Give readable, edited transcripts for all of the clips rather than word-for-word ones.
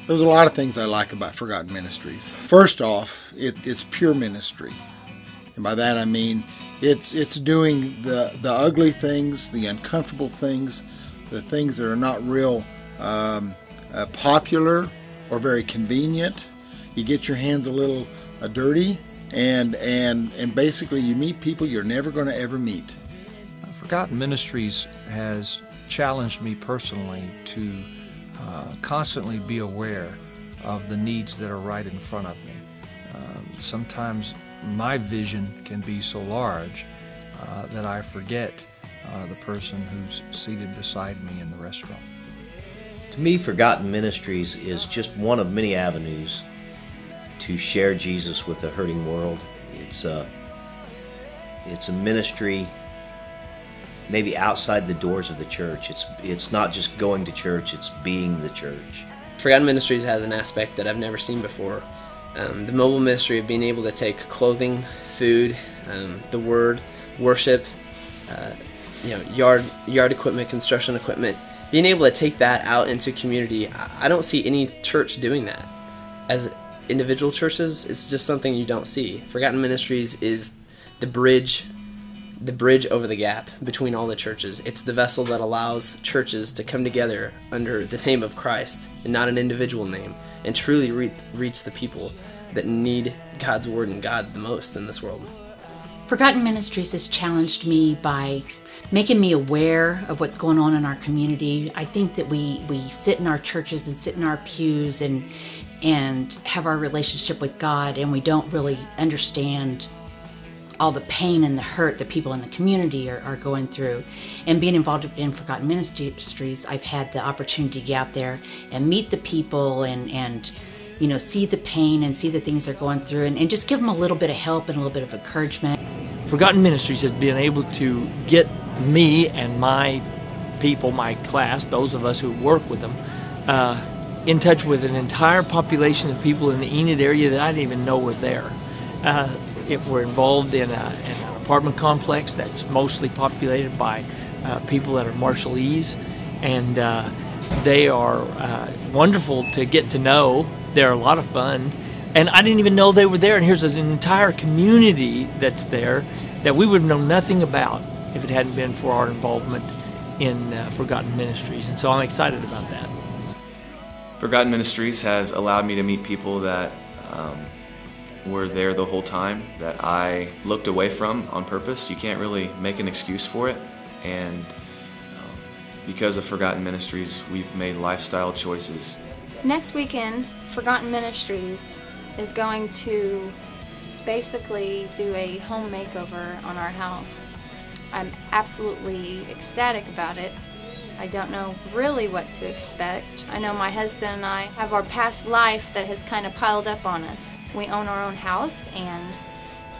There's a lot of things I like about Forgotten Ministries. First off, it's pure ministry. And by that I mean it's doing the ugly things, the uncomfortable things, the things that are not real popular or very convenient. You get your hands a little dirty, and basically you meet people you're never going to ever meet. Forgotten Ministries has challenged me personally to constantly be aware of the needs that are right in front of me. Sometimes my vision can be so large that I forget the person who's seated beside me in the restaurant. To me, Forgotten Ministries is just one of many avenues to share Jesus with a hurting world. It's a ministry maybe outside the doors of the church. It's not just going to church, it's being the church. Forgotten Ministries has an aspect that I've never seen before. The mobile ministry of being able to take clothing, food, the word, worship, yard equipment, construction equipment, being able to take that out into community. I don't see any church doing that. As individual churches, it's just something you don't see. Forgotten Ministries is the bridge over the gap between all the churches. It's the vessel that allows churches to come together under the name of Christ and not an individual name, and truly reach the people that need God's word and God the most in this world. Forgotten Ministries has challenged me by making me aware of what's going on in our community. I think that we sit in our churches and sit in our pews and have our relationship with God, and we don't really understand all the pain and the hurt that people in the community are going through. And being involved in Forgotten Ministries, I've had the opportunity to get out there and meet the people and see the pain and see the things they're going through, and just give them a little bit of help and a little bit of encouragement. Forgotten Ministries has been able to get me and my people, my class, those of us who work with them, in touch with an entire population of people in the Enid area that I didn't even know were there. We're involved in an apartment complex that's mostly populated by people that are Marshallese, and they are wonderful to get to know. They're a lot of fun, and I didn't even know they were there, and here's an entire community that's there that we would have known nothing about if it hadn't been for our involvement in Forgotten Ministries, and so I'm excited about that. Forgotten Ministries has allowed me to meet people that were there the whole time, that I looked away from on purpose. You can't really make an excuse for it, and because of Forgotten Ministries, we've made lifestyle choices. Next weekend, Forgotten Ministries is going to basically do a home makeover on our house. I'm absolutely ecstatic about it. I don't know really what to expect. I know my husband and I have our past life that has kind of piled up on us. We own our own house and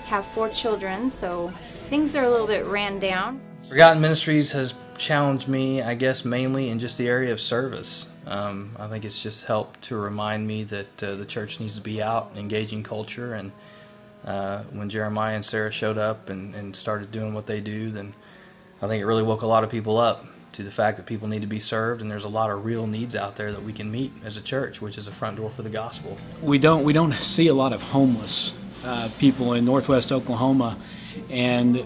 have 4 children, so things are a little bit ran down. Forgotten Ministries has challenged me, I guess, mainly in just the area of service. I think it's just helped to remind me that the church needs to be out, engaging culture, and when Jeremiah and Sarah showed up and started doing what they do, then I think it really woke a lot of people up to the fact that people need to be served, and there's a lot of real needs out there that we can meet as a church, which is a front door for the gospel. We don't see a lot of homeless people in Northwest Oklahoma, and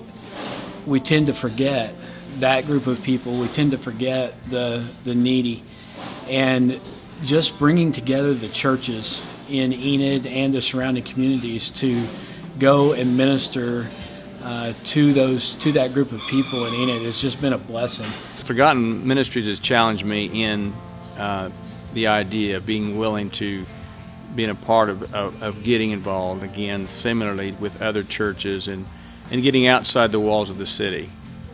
we tend to forget that group of people. We tend to forget the needy, and just bringing together the churches in Enid and the surrounding communities to go and minister to that group of people in Enid has just been a blessing. Forgotten Ministries has challenged me in the idea of being willing to being a part of getting involved again, similarly with other churches, and getting outside the walls of the city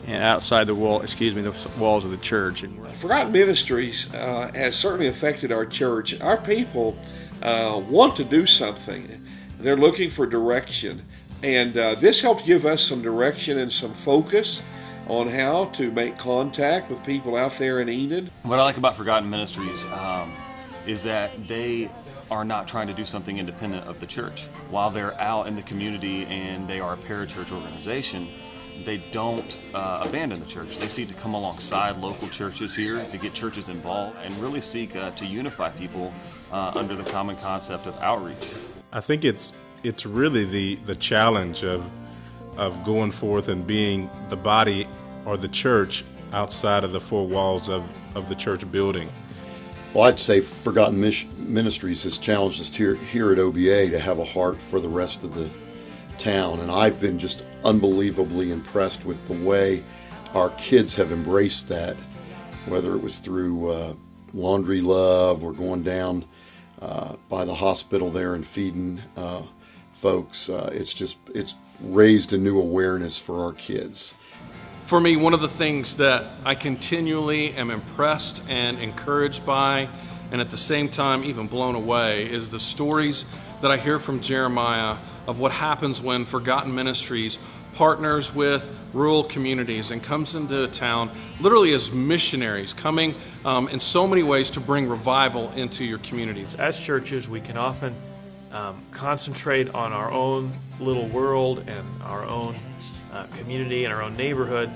and outside the walls of the church. Forgotten Ministries has certainly affected our church. Our people want to do something. They're looking for direction, and this helped give us some direction and some focus on how to make contact with people out there in Enid. What I like about Forgotten Ministries is that they are not trying to do something independent of the church. While they're out in the community and they are a parachurch organization, they don't abandon the church. They seek to come alongside local churches here to get churches involved and really seek to unify people under the common concept of outreach. I think it's really the challenge of going forth and being the body or the church outside of the four walls of the church building. Well, I'd say Forgotten Ministries has challenged us here at OBA to have a heart for the rest of the town, and I've been just unbelievably impressed with the way our kids have embraced that, whether it was through Laundry Love or going down by the hospital there and feeding folks. It's raised a new awareness for our kids. For me, one of the things that I continually am impressed and encouraged by, and at the same time even blown away, is the stories that I hear from Jeremiah of what happens when Forgotten Ministries partners with rural communities and comes into a town literally as missionaries, coming in so many ways to bring revival into your communities. As churches, we can often concentrate on our own little world and our own community and our own neighborhood,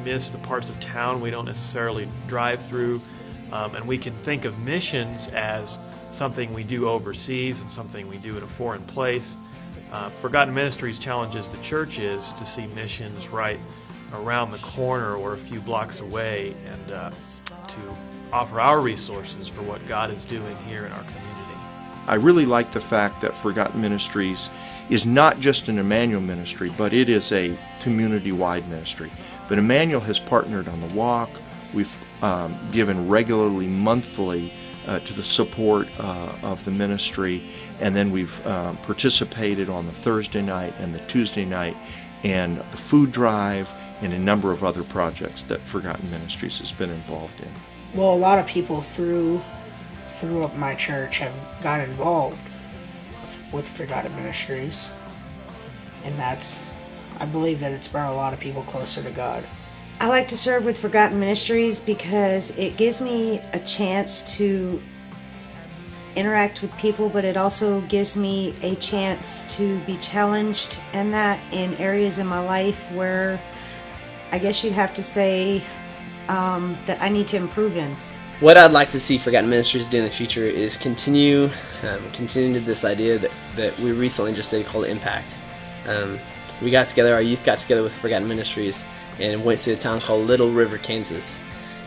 miss the parts of town we don't necessarily drive through, and we can think of missions as something we do overseas and something we do in a foreign place. Forgotten Ministries challenges the churches to see missions right around the corner or a few blocks away, and to offer our resources for what God is doing here in our community. I really like the fact that Forgotten Ministries is not just an Emmanuel ministry, but it is a community-wide ministry. But Emmanuel has partnered on the walk. We've given regularly, monthly, to the support of the ministry, and then we've participated on the Thursday night and the Tuesday night, and the food drive, and a number of other projects that Forgotten Ministries has been involved in. Well, a lot of people through my church have got involved with Forgotten Ministries, and I believe that it's brought a lot of people closer to God. I like to serve with Forgotten Ministries because it gives me a chance to interact with people, but it also gives me a chance to be challenged in areas in my life where I guess you'd have to say that I need to improve in. What I'd like to see Forgotten Ministries do in the future is continue to this idea that we recently just did called Impact. We got together, our youth got together with Forgotten Ministries and went to a town called Little River, Kansas.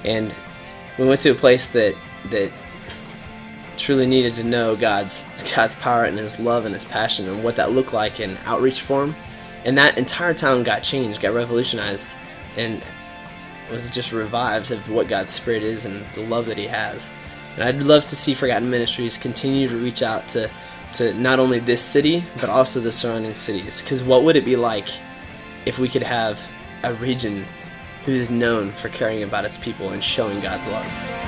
And we went to a place that truly needed to know God's power and His love and His passion and what that looked like in outreach form. And that entire town got changed, got revolutionized, and was just revived of what God's Spirit is and the love that He has. And I'd love to see Forgotten Ministries continue to reach out to not only this city, but also the surrounding cities. Because what would it be like if we could have a region who is known for caring about its people and showing God's love?